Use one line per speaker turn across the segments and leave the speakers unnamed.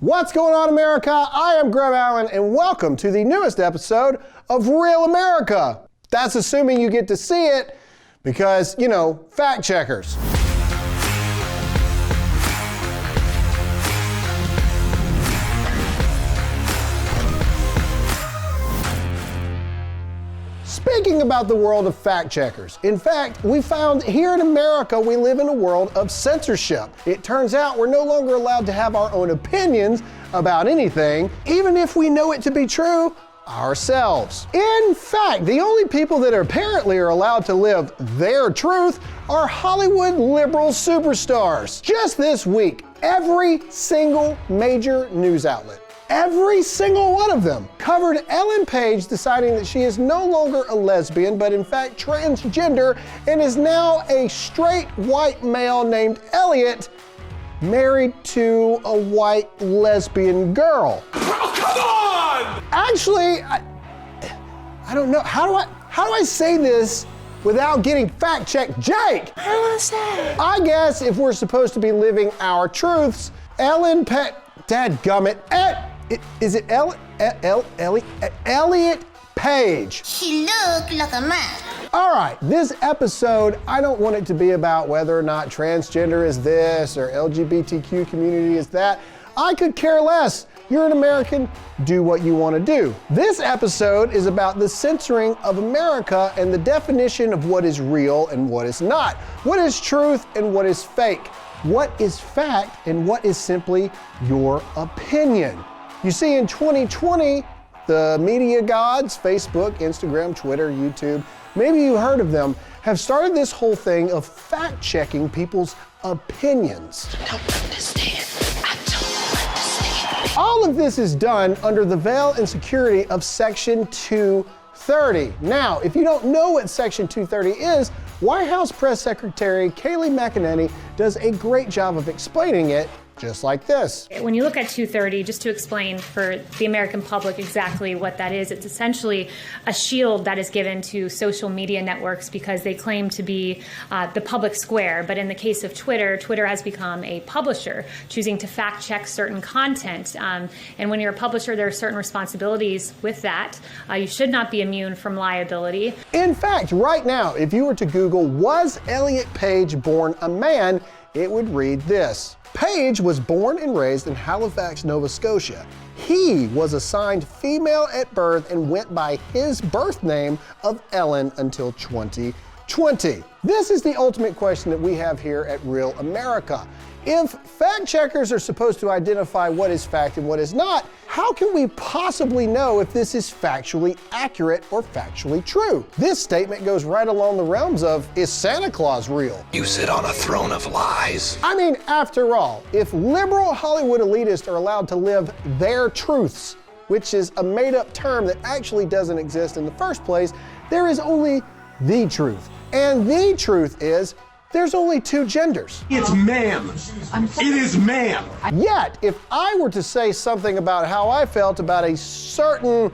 What's going on, America? I am Graham Allen, and welcome to the newest episode of Real America. That's assuming you get to see it because, fact checkers. Speaking about the world of fact checkers, in fact, we found here in America we live in a world of censorship. It turns out we're no longer allowed to have our own opinions about anything, even if we know it to be true ourselves. In fact, the only people that apparently are allowed to live their truth are Hollywood liberal superstars. Just this week, every single major news outlet, every single one of them, covered Ellen Page deciding that she is no longer a lesbian, but in fact transgender, and is now a straight white male named Elliot, married to a white lesbian girl.
Oh, come on!
Actually, I don't know. How do I say this without getting fact-checked? Jake!
I don't want to say.
I guess if we're supposed to be living our truths, Ellen Dadgummit, is it Elliot Page?
She looked like a man.
All right, this episode, I don't want it to be about whether or not transgender is this or LGBTQ community is that. I could care less. You're an American, do what you want to do. This episode is about the censoring of America and the definition of what is real and what is not. What is truth and what is fake? What is fact and what is simply your opinion? You see, in 2020, the media gods, Facebook, Instagram, Twitter, YouTube, maybe you heard of them, have started this whole thing of fact-checking people's opinions.
I don't understand.
All of this is done under the veil and security of Section 230. Now, if you don't know what Section 230 is, White House Press Secretary Kayleigh McEnany does a great job of explaining it, just like this.
When you look at 230, just to explain for the American public exactly what that is, it's essentially a shield that is given to social media networks because they claim to be the public square. But in the case of Twitter, Twitter has become a publisher, choosing to fact check certain content. And when you're a publisher, there are certain responsibilities with that. You should not be immune from liability.
In fact, right now, if you were to Google, was Elliot Page born a man, it would read this. Page was born and raised in Halifax, Nova Scotia. He was assigned female at birth and went by his birth name of Ellen until 2020. This is the ultimate question that we have here at Real America. If fact checkers are supposed to identify what is fact and what is not, how can we possibly know if this is factually accurate or factually true? This statement goes right along the realms of, is Santa Claus real?
You sit on a throne of lies.
I mean, after all, if liberal Hollywood elitists are allowed to live their truths, which is a made-up term that actually doesn't exist in the first place, there is only the truth. And the truth is, there's only two genders.
It's man. It is man.
Yet, if I were to say something about how I felt about a certain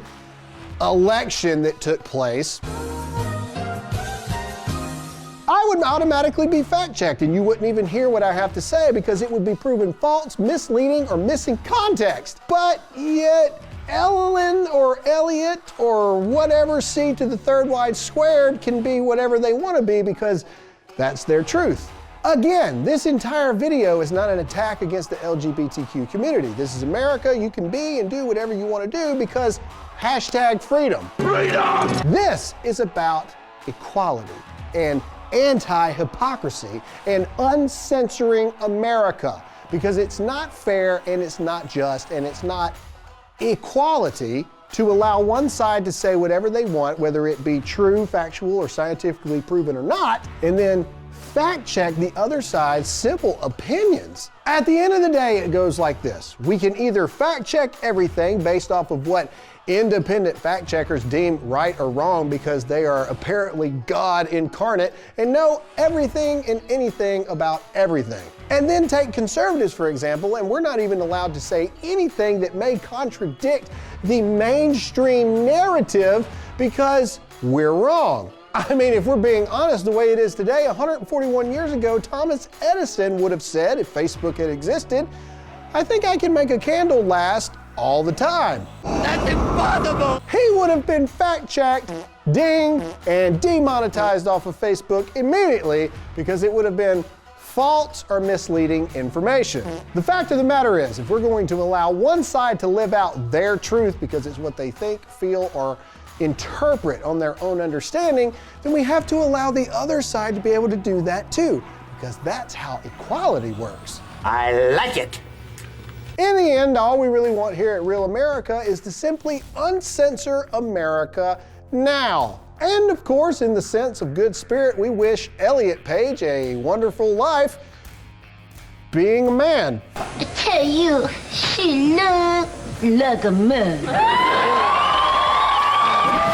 election that took place, I would automatically be fact-checked and you wouldn't even hear what I have to say because it would be proven false, misleading, or missing context. But yet, Ellen or Elliot or whatever C to the third y squared can be whatever they want to be because that's their truth. Again, this entire video is not an attack against the LGBTQ community. This is America. You can be and do whatever you want to do because #freedom.
Freedom!
This is about equality and anti-hypocrisy and Un-Censoring America because it's not fair and it's not just and it's not equality to allow one side to say whatever they want, whether it be true, factual, or scientifically proven or not, and then fact check the other side's simple opinions. At the end of the day, it goes like this. We can either fact check everything based off of what independent fact checkers deem right or wrong because they are apparently God incarnate and know everything and anything about everything. And then take conservatives, for example, and we're not even allowed to say anything that may contradict the mainstream narrative because we're wrong. I mean, if we're being honest, the way it is today, 141 years ago, Thomas Edison would have said, if Facebook had existed, I think I can make a candle last all the time.
That's impossible!
He would have been fact-checked, dinged, and demonetized off of Facebook immediately because it would have been false or misleading information. The fact of the matter is, if we're going to allow one side to live out their truth because it's what they think, feel, or interpret on their own understanding, then we have to allow the other side to be able to do that too, because that's how equality works.
I like it!
In the end, all we really want here at Real America is to simply uncensor America now. And of course, in the sense of good spirit, we wish Elliot Page a wonderful life being a man.
I tell you, she look like a man.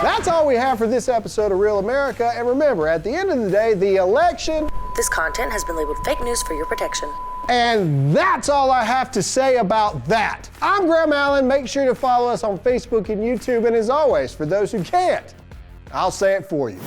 That's all we have for this episode of Real America. And remember, at the end of the day, the election...
This content has been labeled fake news for your protection.
And that's all I have to say about that. I'm Graham Allen. Make sure to follow us on Facebook and YouTube. And as always, for those who can't, I'll say it for you.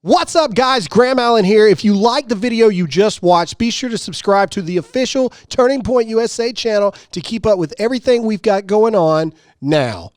What's up, guys? Graham Allen here. If you like the video you just watched, be sure to subscribe to the official Turning Point USA channel to keep up with everything we've got going on now.